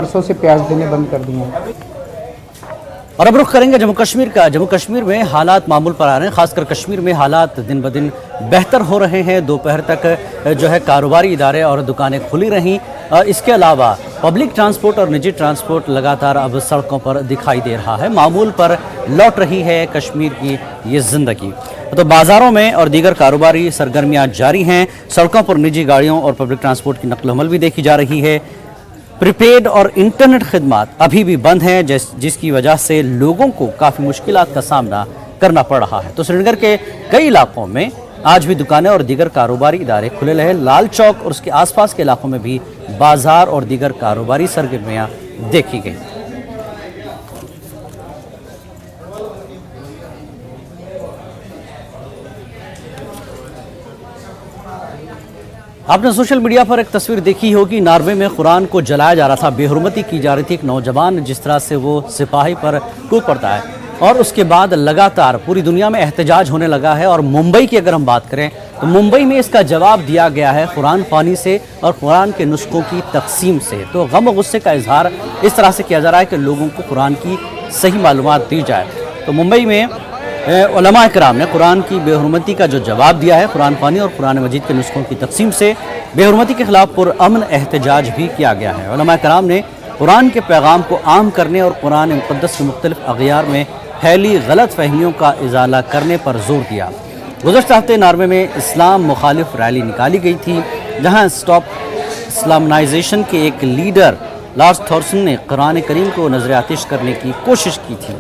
परसों से प्याज देने बंद कर दिए हैं। और अब रुख करेंगे जम्मू कश्मीर का। जम्मू कश्मीर में हालात मामूल पर आ रहे हैं, खासकर कश्मीर में हालात दिन ब दिन बेहतर हो रहे हैं। दोपहर तक जो है कारोबारी इदारे और दुकानें खुली रहीं। इसके अलावा पब्लिक ट्रांसपोर्ट और निजी ट्रांसपोर्ट लगातार अब सड़कों पर दिखाई दे रहा है। मामूल पर लौट रही है कश्मीर की ये ज़िंदगी। तो बाज़ारों में और दीगर कारोबारी सरगर्मियाँ जारी हैं। सड़कों पर निजी गाड़ियों और पब्लिक ट्रांसपोर्ट की नकल हमल भी देखी जा रही है। प्रीपेड और इंटरनेट खिदमात अभी भी बंद हैं, जिसकी वजह से लोगों को काफ़ी मुश्किलात का सामना करना पड़ रहा है। तो श्रीनगर के कई इलाकों में आज भी दुकानें और दीगर कारोबारी इदारे खुले रहे। लाल चौक और उसके आसपास के इलाकों में भी बाजार और दीगर कारोबारी सरगर्मियाँ देखी गई। आपने सोशल मीडिया पर एक तस्वीर देखी होगी। नॉर्वे में कुरान को जलाया जा रहा था, बेहुरमती की जा रही थी। एक नौजवान जिस तरह से वो सिपाही पर कूद पड़ता है और उसके बाद लगातार पूरी दुनिया में एहतजाज होने लगा है। और मुंबई की अगर हम बात करें तो मुंबई में इसका जवाब दिया गया है कुरान ख़्वानी से और कुरान के नुस्खों की तकसीम से। तो गम और गुस्से का इजहार इस तरह से किया जा रहा है कि लोगों को कुरान की सही मालूमात दी जाए। तो मुंबई में उलमा इकराम ने कुरान की बेहुरमती का जो जवाब दिया है, कुरान ख़्वानी और कुरान मजीद के नुस्खों की तकसीम से बेहुरमती के ख़िलाफ़ पुरअमन एहतजाज भी किया गया है। उलमा इकराम ने कुरान के पैगाम को आम करने और कुरान मुक़द्दस के मुख्तलिफ़ अग़यार में फैली गलत फहमियों का इजाला करने पर जोर दिया। गुज़श्ता हफ़्ते नॉर्वे में इस्लाम मुखालिफ रैली निकाली गई थी, जहाँ स्टॉप इस्लामाइजेशन के एक लीडर लार्स थॉर्सन ने कुरान करीम को नज़र आतिश करने की कोशिश की थी।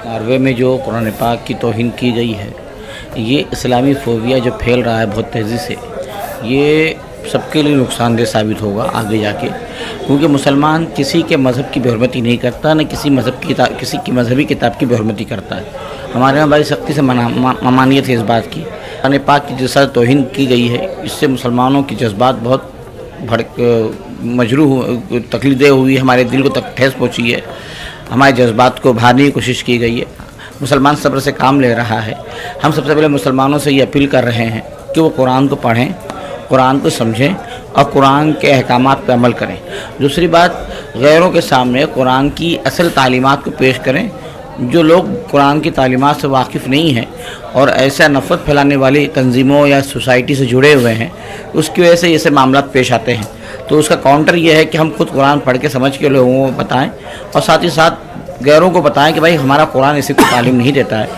नॉर्वे में जो कुरान पाक की तौहीन की गई है, ये इस्लामी फोबिया जो फैल रहा है बहुत तेज़ी से, ये सबके लिए नुकसानदेह साबित होगा आगे जाके। क्योंकि मुसलमान किसी के मज़हब की बेहुरमती नहीं करता, न किसी की मजहबी किताब की बेहुरमती करता है। हमारे यहाँ बड़ी सख्ती से ममानियत है इस बात की। कुरान पाक की जिस तरह तौहीन की गई है, इससे मुसलमानों के जज्बात बहुत मजरूह तकलीदेह हुई, हमारे दिल को तक ठेस पहुँची है, हमारे जज्बात को भाने की कोशिश की गई है। मुसलमान सब्र से काम ले रहा है। हम सबसे पहले मुसलमानों से ये अपील कर रहे हैं कि वो कुरान को पढ़ें, कुरान को समझें और कुरान के अहकामात पर अमल करें। दूसरी बात, गैरों के सामने कुरान की असल तालीमात को पेश करें। जो लोग कुरान की तालीमात से वाकिफ़ नहीं हैं और ऐसा नफ़रत फैलाने वाली तंजीमों या सोसाइटी से जुड़े हुए हैं, उसकी वजह से ऐसे मामला पेश आते हैं। तो उसका काउंटर ये है कि हम खुद कुरान पढ़ के समझ के लोगों को बताएं और साथ ही साथ गैरों को बताएं कि भाई हमारा कुरान इसी को तालीम नहीं देता है